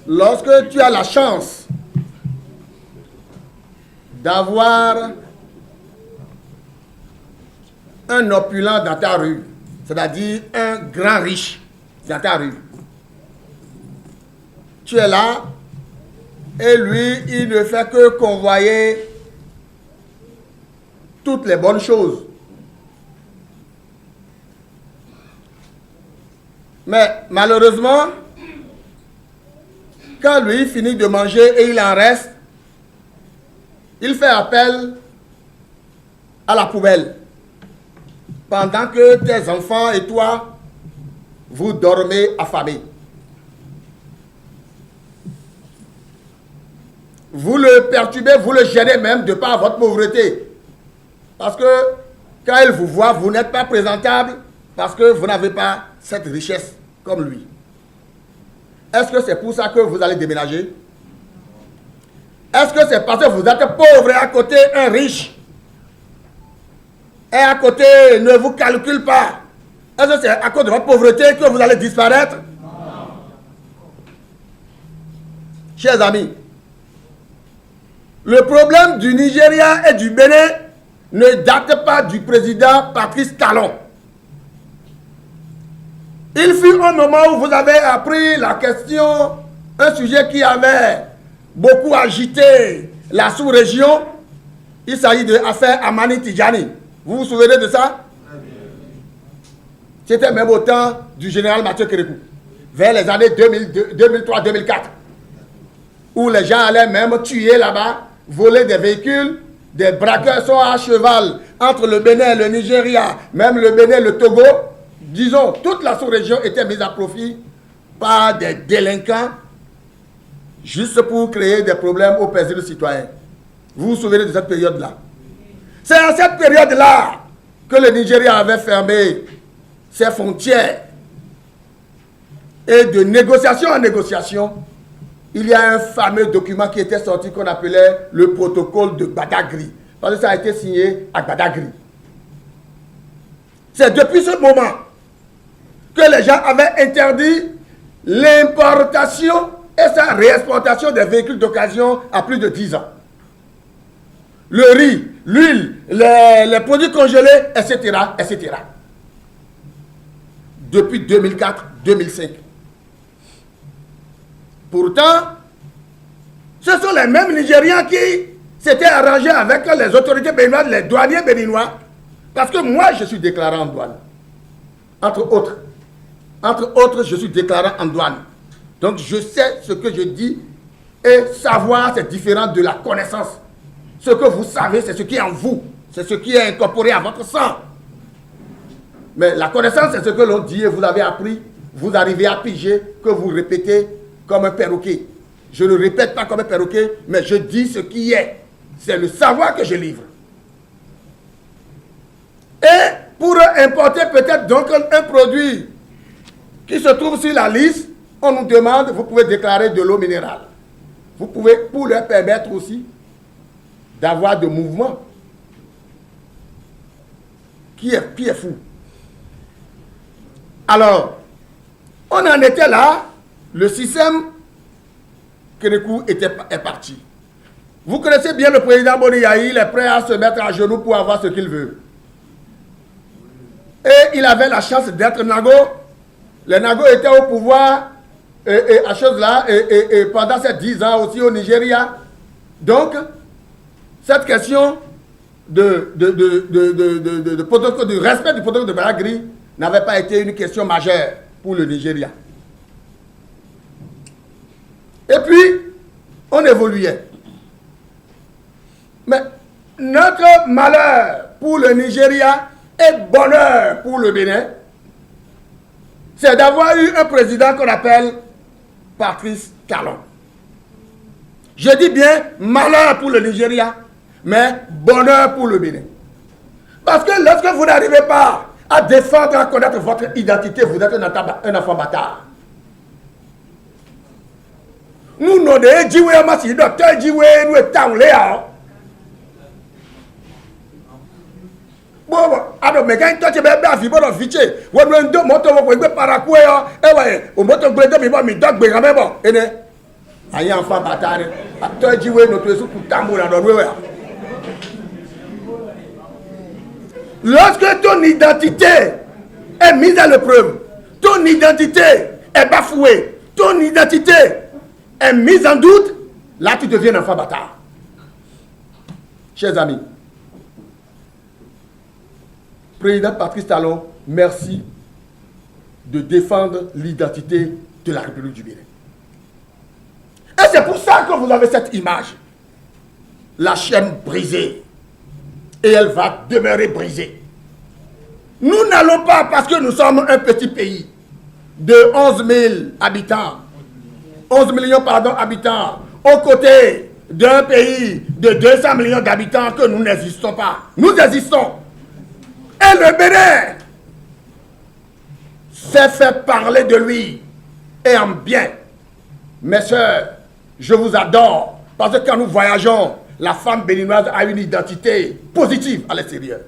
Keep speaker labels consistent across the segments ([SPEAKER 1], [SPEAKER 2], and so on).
[SPEAKER 1] lorsque tu as la chance d'avoir un opulent dans ta rue, c'est-à-dire un grand riche dans ta rue, tu es là et lui, il ne fait que convoyer toutes les bonnes choses. Mais malheureusement, quand lui finit de manger et il en reste, il fait appel à la poubelle. Pendant que tes enfants et toi, vous dormez affamés. Vous le perturbez, vous le gênez même de par votre pauvreté. Parce que quand il vous voit, vous n'êtes pas présentable parce que vous n'avez pas cette richesse comme lui. Est-ce que c'est pour ça que vous allez déménager? Est-ce que c'est parce que vous êtes pauvre et à côté un riche? Et à côté ne vous calcule pas? Est-ce que c'est à cause de votre pauvreté que vous allez disparaître? Non. Chers amis, le problème du Nigeria et du Bénin ne date pas du président Patrice Talon. Il fut un moment où vous avez appris la question, un sujet qui avait beaucoup agité la sous-région. Il s'agit de l'affaire Amani Tidjani. Vous vous souvenez de ça? C'était même au temps du général Mathieu Kérékou, vers les années 2003-2004, où les gens allaient même tuer là-bas, voler des véhicules, des braqueurs sont à cheval entre le Bénin et le Nigeria, même le Bénin et le Togo. Disons, toute la sous-région était mise à profit par des délinquants juste pour créer des problèmes aux paisibles citoyens. Vous vous souvenez de cette période-là? C'est à cette période-là que le Nigeria avait fermé ses frontières. Et de négociation en négociation, il y a un fameux document qui était sorti qu'on appelait le protocole de Badagry. Parce que ça a été signé à Badagry. C'est depuis ce moment que les gens avaient interdit l'importation et sa réexportation des véhicules d'occasion à plus de 10 ans. Le riz, l'huile, les produits congelés, etc., etc. Depuis 2004-2005. Pourtant, ce sont les mêmes Nigérians qui s'étaient arrangés avec les autorités béninoises, les douaniers béninois, parce que moi, je suis déclaré en douane. Entre autres. Entre autres, je suis déclaré en douane. Donc, je sais ce que je dis et savoir, c'est différent de la connaissance. Ce que vous savez, c'est ce qui est en vous. C'est ce qui est incorporé à votre sang. Mais la connaissance, c'est ce que l'on dit et vous avez appris. Vous arrivez à piger, que vous répétez comme un perroquet. Je ne répète pas comme un perroquet, mais je dis ce qui est. C'est le savoir que je livre. Et pour importer peut-être donc un produit qui se trouve sur la liste, on nous demande, vous pouvez déclarer de l'eau minérale. Vous pouvez, pour leur permettre aussi d'avoir de mouvement. Qui est fou. Alors, on en était là, le système Kérékou est parti. Vous connaissez bien le président Boniyahi, il est prêt à se mettre à genoux pour avoir ce qu'il veut. Et il avait la chance d'être Nago. Les Nago étaient au pouvoir à chose là, et pendant ces 10 ans aussi au Nigeria. Donc, cette question du respect du protocole de Badagry n'avait pas été une question majeure pour le Nigeria. Et puis, on évoluait. Mais notre malheur pour le Nigeria et bonheur pour le Bénin, c'est d'avoir eu un président qu'on appelle Patrice Talon. Je dis bien malheur pour le Nigeria, mais bonheur pour le Bénin. Parce que lorsque vous n'arrivez pas à défendre, à connaître votre identité, vous êtes un enfant bâtard. Nous, nous, docteur Djiwe, nous étions là. Bon, alors, mais quand tu es bien, tu vas ficher. Tu vas moto, tu vas paracuer, tu vas moto, tu vas me dog, tu vas Aïe enfant bâtard. Toi dis ouais notre sous pour tambour là ouais. Lorsque ton identité est mise à l'épreuve, ton identité est bafouée, ton identité est mise en doute, là tu deviens un enfant bâtard. Chers amis, Président Patrice Talon, merci de défendre l'identité de la République du Bénin. Et c'est pour ça que vous avez cette image. La chaîne brisée. Et elle va demeurer brisée. Nous n'allons pas, parce que nous sommes un petit pays de 11 000 habitants, 11 millions habitants, aux côtés d'un pays de 200 millions d'habitants, que nous n'existons pas. Nous existons. Et le Bénin s'est fait parler de lui, et en bien. Mes soeurs, je vous adore, parce que quand nous voyageons, la femme béninoise a une identité positive à l'extérieur.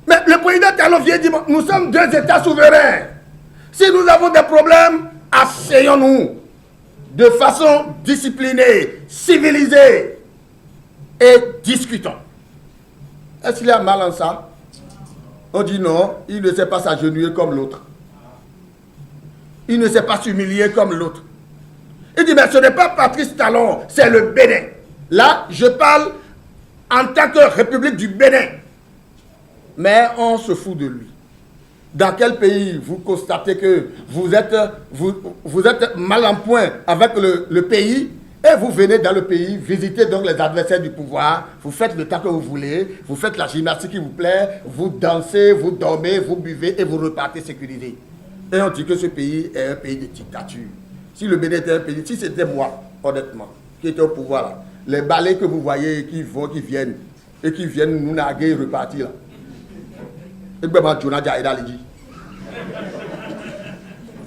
[SPEAKER 1] Mais le président Talon vient dire, nous sommes deux États souverains. Si nous avons des problèmes, asseyons-nous de façon disciplinée, civilisée, et discutons. Est-ce qu'il y a mal en ça? On dit non, il ne sait pas s'agenouiller comme l'autre. Il ne sait pas s'humilier comme l'autre. Il dit, mais ce n'est pas Patrice Talon, c'est le Bénin. Là, je parle en tant que République du Bénin. Mais on se fout de lui. Dans quel pays vous constatez que vous êtes mal en point avec le pays et vous venez dans le pays visiter donc les adversaires du pouvoir, vous faites le temps que vous voulez, vous faites la gymnastique qui vous plaît, vous dansez, vous dormez, vous buvez et vous repartez sécurisé. Et on dit que ce pays est un pays de dictature. Si le Bénin était un pays, si c'était moi, honnêtement, qui était au pouvoir là, les balais que vous voyez qui vont, qui viennent nous narguer et repartir là. Et bien,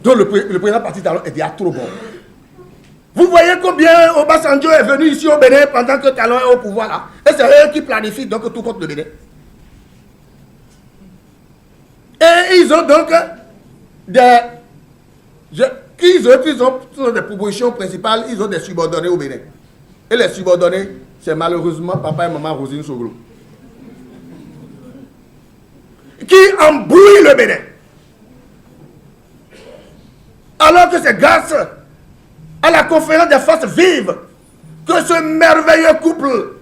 [SPEAKER 1] donc le président Patrice Talon est déjà trop bon. Vous voyez combien Obasanjo est venu ici au Bénin pendant que Talon est au pouvoir là. Et c'est eux qui planifient donc tout contre le Bénin. Et ils ont donc ils ont des propositions principales, ils ont des subordonnés au Bénin. Et les subordonnés, c'est malheureusement papa et maman Rosine Soglo, qui embrouillent le Bénin. Alors que c'est grâce à la conférence des forces vives que ce merveilleux couple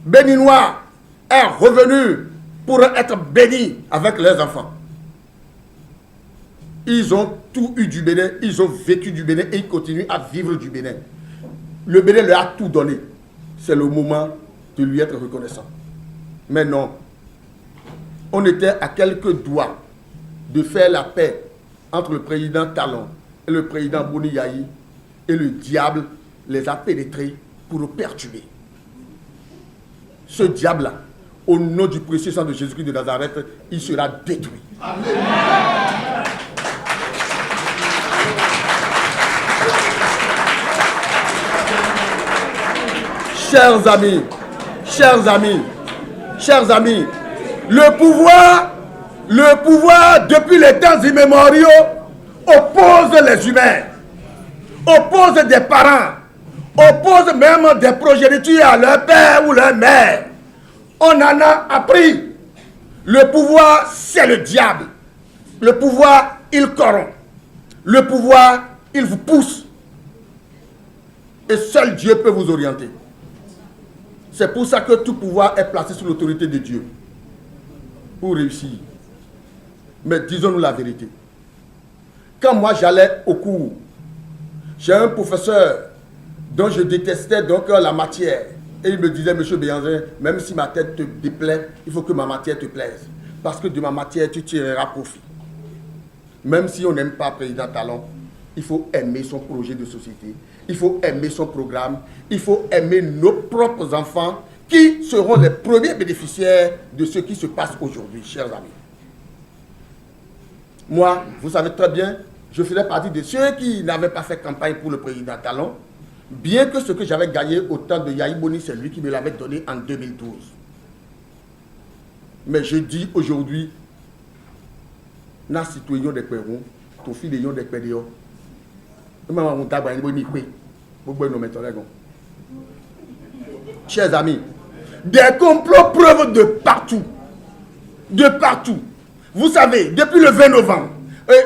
[SPEAKER 1] béninois est revenu pour être béni avec leurs enfants. Ils ont tout eu du Bénin, ils ont vécu du Bénin et ils continuent à vivre du Bénin. Le Bénin leur a tout donné. C'est le moment de lui être reconnaissant. Mais non, on était à quelques doigts de faire la paix entre le président Talon et le président Boni Yayi, et le diable les a pénétrés pour le perturber. Ce diable-là, au nom du précieux sang de Jésus-Christ de Nazareth, il sera détruit. Amen. Chers amis, le pouvoir depuis les temps immémoriaux oppose les humains, oppose des parents, oppose même des progénitures à leur père ou leur mère. On en a appris. Le pouvoir, c'est le diable. Le pouvoir, il corrompt. Le pouvoir, il vous pousse. Et seul Dieu peut vous orienter. C'est pour ça que tout pouvoir est placé sous l'autorité de Dieu. Pour réussir. Mais disons-nous la vérité. Quand moi j'allais au cours, j'ai un professeur dont je détestais donc la matière. Et il me disait, monsieur Béhanzin, même si ma tête te déplaît, il faut que ma matière te plaise. Parce que de ma matière, tu tireras profit. Même si on n'aime pas Président Talon, il faut aimer son projet de société. Il faut aimer son programme. Il faut aimer nos propres enfants qui seront les premiers bénéficiaires de ce qui se passe aujourd'hui, chers amis. Moi, vous savez très bien, je faisais partie de ceux qui n'avaient pas fait campagne pour le président Talon, bien que ce que j'avais gagné au temps de Yayi Boni, c'est lui qui me l'avait donné en 2012. Mais je dis aujourd'hui, na citoyen des Pérons, ton fils de Yon des Pédéons, Chers amis, des complots preuves de partout. De partout. Vous savez, depuis le 20 novembre,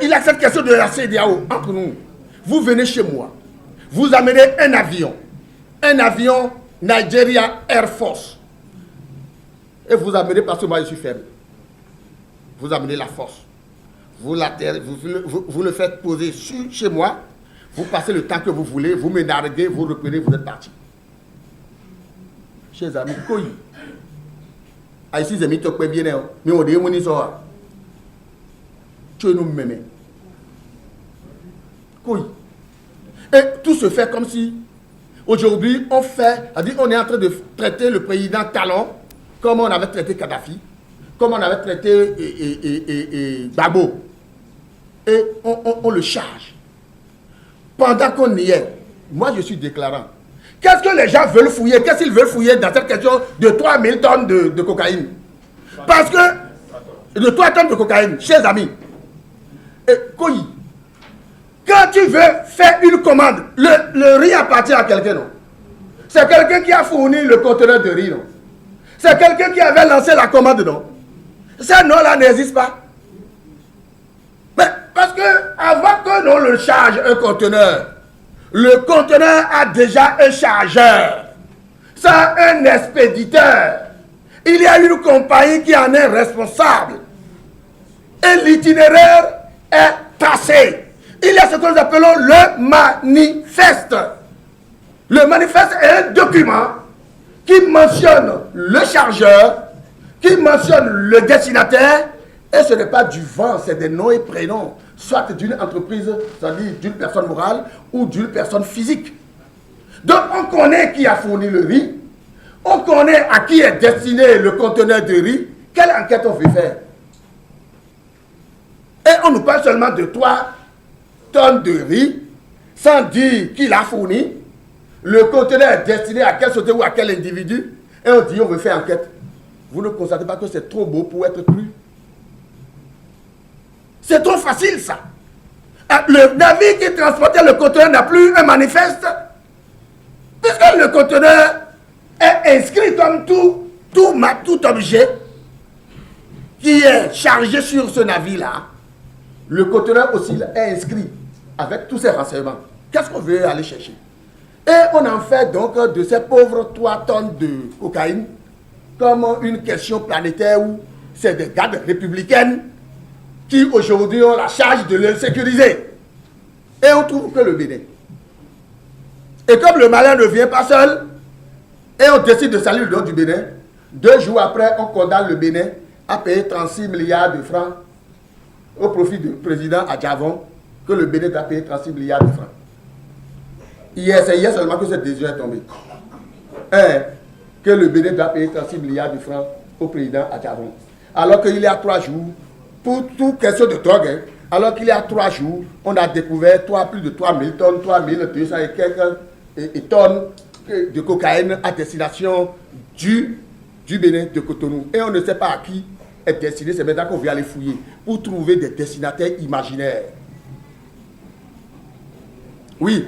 [SPEAKER 1] il y a cette question de la CEDEAO entre nous. Vous venez chez moi, vous amenez un avion Nigeria Air Force. Et vous amenez, parce que moi je suis faible, vous amenez la force. Vous le faites poser chez moi, vous passez le temps que vous voulez, vous me narguez, vous reprenez, vous êtes parti. Chers amis, quoi? Ici, c'est mis tout bien, mais on dit, on y sort. Tu nous m'aimes. Quoi? Et tout se fait comme si, aujourd'hui, on est en train de traiter le président Talon comme on avait traité Kadhafi, comme on avait traité Gbagbo. Et on le charge. Pendant qu'on y est, moi je suis déclarant. Qu'est-ce que les gens veulent fouiller? Qu'est-ce qu'ils veulent fouiller dans cette question de 3000 tonnes de cocaïne? Parce que, de 3 tonnes de cocaïne, chers amis, quand tu veux faire une commande, le riz appartient à quelqu'un, non? C'est quelqu'un qui a fourni le conteneur de riz, non? C'est quelqu'un qui avait lancé la commande, non? Ce nom-là n'existe pas. Mais parce que avant que l'on le charge un conteneur, le conteneur a déjà un chargeur, ça un expéditeur. Il y a une compagnie qui en est responsable. Et l'itinéraire est tracé. Il y a ce que nous appelons le manifeste. Le manifeste est un document qui mentionne le chargeur, qui mentionne le destinataire, et ce n'est pas du vent, c'est des noms et prénoms, soit d'une entreprise, c'est-à-dire d'une personne morale ou d'une personne physique. Donc on connaît qui a fourni le riz, on connaît à qui est destiné le conteneur de riz, quelle enquête on veut faire. Et on nous parle seulement de 3 tonnes de riz, sans dire qui l'a fourni, le conteneur est destiné à quel société ou à quel individu, et on dit on veut faire enquête. Vous ne constatez pas que c'est trop beau pour être cru? C'est trop facile, ça. Le navire qui transportait le conteneur n'a plus un manifeste. Puisque le conteneur est inscrit comme tout objet qui est chargé sur ce navire-là, le conteneur aussi est inscrit avec tous ses renseignements. Qu'est-ce qu'on veut aller chercher? Et on en fait donc de ces pauvres 3 tonnes de cocaïne comme une question planétaire où c'est des gardes républicaines qui aujourd'hui ont la charge de le sécuriser. Et on trouve que le Bénin. Et comme le malin ne vient pas seul, et on décide de salir le nom du Bénin, 2 jours après, on condamne le Bénin à payer 36 milliards de francs au profit du président Adjavon, que le Bénin a payé 36 milliards de francs. C'est hier seulement que cette décision est tombée. Que le Bénin doit payer 36 milliards de francs au président Adjavon. Alors qu'il y a 3 jours, pour toute question de drogue, alors qu'il y a 3 jours, on a découvert plus de 3000 tonnes, 3200 et quelques tonnes de cocaïne à destination du Bénin, de Cotonou. Et on ne sait pas à qui est destiné, c'est maintenant qu'on vient aller fouiller pour trouver des destinataires imaginaires. Oui.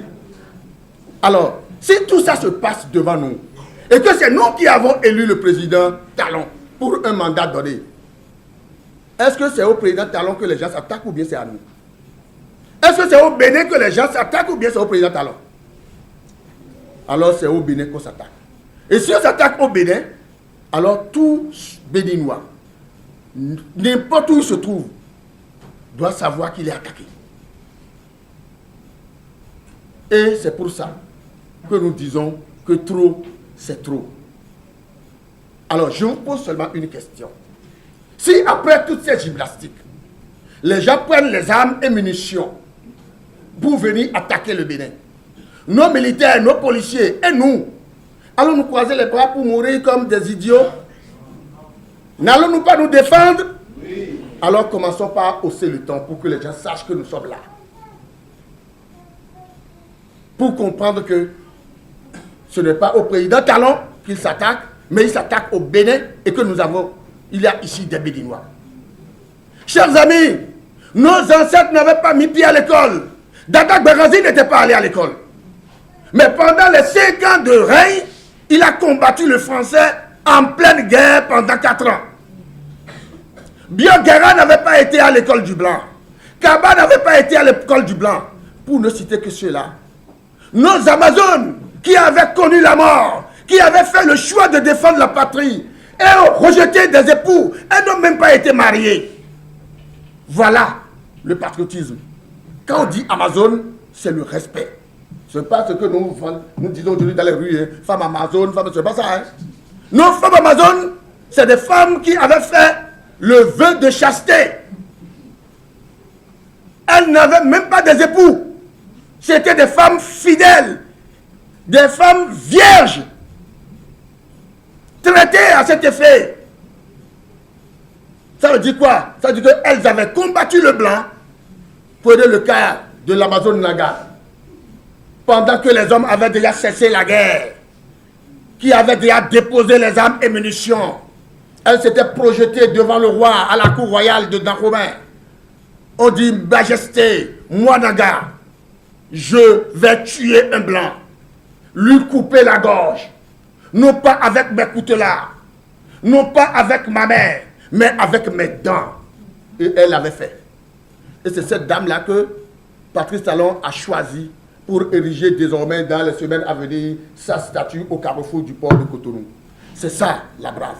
[SPEAKER 1] Alors, si tout ça se passe devant nous, et que c'est nous qui avons élu le président Talon pour un mandat donné, est-ce que c'est au président Talon que les gens s'attaquent ou bien c'est à nous? Est-ce que c'est au Bénin que les gens s'attaquent ou bien c'est au président Talon? Alors c'est au Bénin qu'on s'attaque. Et si on s'attaque au Bénin, alors tout Béninois, n'importe où il se trouve, doit savoir qu'il est attaqué. Et c'est pour ça que nous disons que trop, c'est trop. Alors je vous pose seulement une question. Si après toutes ces gymnastiques, les gens prennent les armes et munitions pour venir attaquer le Bénin, nos militaires, nos policiers et nous, allons-nous croiser les bras pour mourir comme des idiots? N'allons-nous pas nous défendre? Oui. Alors commençons par hausser le ton pour que les gens sachent que nous sommes là. Pour comprendre que ce n'est pas au président Talon qu'il s'attaque, mais il s'attaque au Bénin et que il y a ici des Béninois. Chers amis, nos ancêtres n'avaient pas mis pied à l'école. Dada Gbéranzi n'était pas allé à l'école. Mais pendant les 5 ans de règne, il a combattu le français en pleine guerre pendant 4 ans. Biogara n'avait pas été à l'école du Blanc. Kaba n'avait pas été à l'école du Blanc. Pour ne citer que ceux-là. Nos Amazones qui avaient connu la mort, qui avaient fait le choix de défendre la patrie et ont rejeté des époux, elles n'ont même pas été mariées. Voilà le patriotisme. Quand on dit Amazone, c'est le respect. Ce n'est pas ce que nous disons aujourd'hui dans les rues, hein. Femmes Amazones, femmes, c'est pas ça. Hein. Nos femmes Amazones, c'est des femmes qui avaient fait le vœu de chasteté. Elles n'avaient même pas des époux. C'était des femmes fidèles, des femmes vierges, traitées à cet effet. Ça veut dire quoi? Ça veut dire qu'elles avaient combattu le blanc. Prenez le cas de l'Amazone Naga. Pendant que les hommes avaient déjà cessé la guerre, qui avaient déjà déposé les armes et munitions, elles s'étaient projetées devant le roi à la cour royale de Dahomey. On dit, Majesté, moi Naga, je vais tuer un blanc, lui couper la gorge, non pas avec mes coutelards, non pas avec ma main, mais avec mes dents. Et elle l'avait fait. Et c'est cette dame-là que Patrice Talon a choisi pour ériger désormais dans les semaines à venir sa statue au carrefour du port de Cotonou. C'est ça, la brave.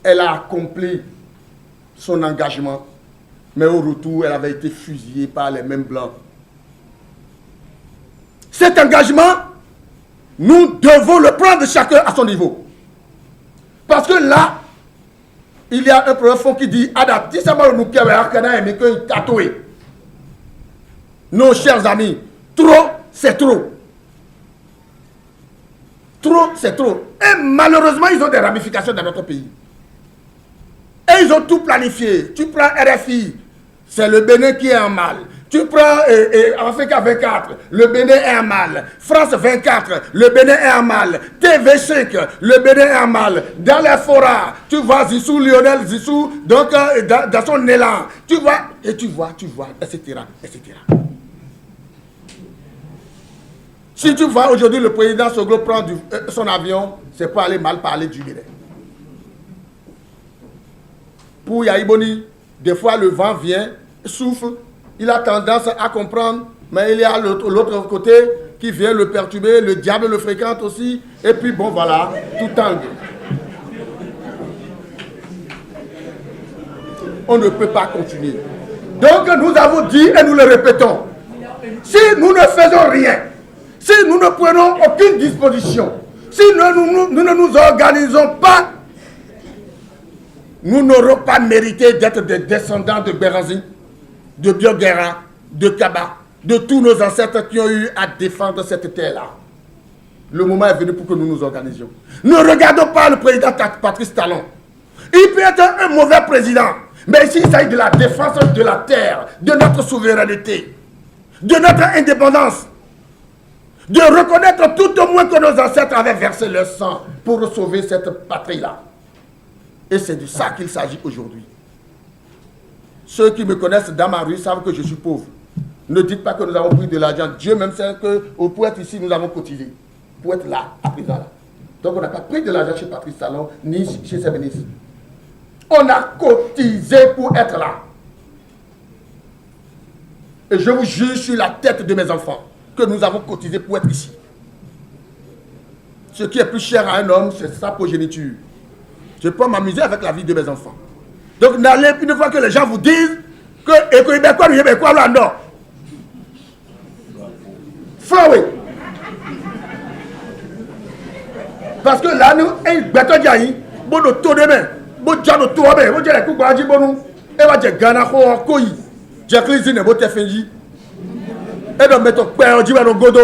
[SPEAKER 1] Elle a accompli son engagement, mais au retour, elle avait été fusillée par les mêmes blancs. Cet engagement, nous devons le prendre chacun à son niveau. Parce que là, il y a un profond qui dit adapté, ça va nous tatouer. Nos chers amis, trop, c'est trop. Trop, c'est trop. Et malheureusement, ils ont des ramifications dans notre pays. Et ils ont tout planifié. Tu prends RFI, c'est le Bénin qui est en mal. Tu prends Africa 24, le Bénin est en mal. France 24, le Bénin est en mal. TV5, le Bénin est en mal. Dans les forats, tu vois Zissou, Lionel Zissou, donc dans son élan. Tu vois, et tu vois, etc., etc. Si tu vois aujourd'hui le président Soglo prendre son avion, c'est pour aller mal parler du Bénin. Pour Yaïboni, des fois le vent vient, souffle, il a tendance à comprendre, mais il y a l'autre côté qui vient le perturber, le diable le fréquente aussi, et puis bon voilà, tout tangue. On ne peut pas continuer. Donc nous avons dit et nous le répétons, si nous ne faisons rien, si nous ne prenons aucune disposition, si nous ne nous organisons pas, nous n'aurons pas mérité d'être des descendants de Gbéranzi, de Biogara, de Kaba, de tous nos ancêtres qui ont eu à défendre cette terre-là. Le moment est venu pour que nous nous organisions. Ne regardons pas le président Patrice Talon. Il peut être un mauvais président, mais ici il s'agit de la défense de la terre, de notre souveraineté, de notre indépendance, de reconnaître tout au moins que nos ancêtres avaient versé leur sang pour sauver cette patrie-là. Et c'est de ça qu'il s'agit aujourd'hui. Ceux qui me connaissent dans ma rue savent que je suis pauvre. Ne dites pas que nous avons pris de l'argent. Dieu même sait que pour être ici, nous avons cotisé. Pour être là, à présent là. Donc on n'a pas pris de l'argent chez Patrice Talon, ni chez ses ministres. On a cotisé pour être là. Et je vous jure sur la tête de mes enfants que nous avons cotisé pour être ici. Ce qui est plus cher à un homme, c'est sa progéniture. Je peux m'amuser avec la vie de mes enfants. Donc, n'allez une fois que les gens vous disent que parce que là, nous, et donc, mettons, godo,